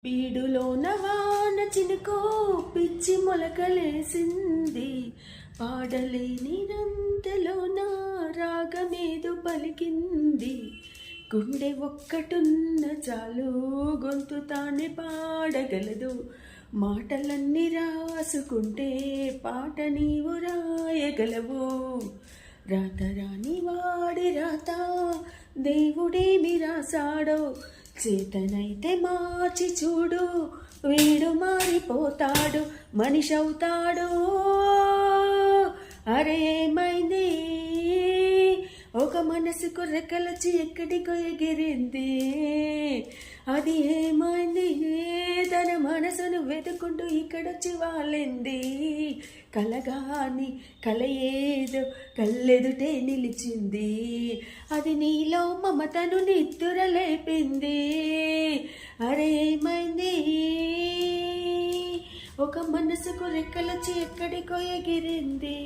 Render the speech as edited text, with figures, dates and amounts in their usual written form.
బీడులోన వాన చినుకో పిచ్చి మొలకలేసింది, పాడలేని రంతలోన రాగమేదు పలికింది. గుండె ఒక్కటున్న చాలు గొంతు తానే పాడగలదు, మాటలన్నీ రాసుకుంటే పాట నీవు రాయగలవు. రాత రాని వాడి రాత దేవుడేమి రాశాడో, చేతనైతే మార్చి చూడు వీడు మారిపోతాడు, మనిషి అవుతాడు. అరే ఏమైంది, ఒక మనసుకు రెక్కలొచ్చి ఎక్కడికో ఎగిరింది, అది ఏమైంది, తన మనసును వెతుకుంటూ ఇక్కడొచ్చి వాలింది. కలగాని కల ఏదో కళ్ళెదుటే నిలిచింది, అది నీలో మమతను నిద్దురలేపింది. అరే ఏమైంది, ఒక మనసుకు రెక్కలొచ్చి ఎక్కడికో ఎగిరింది.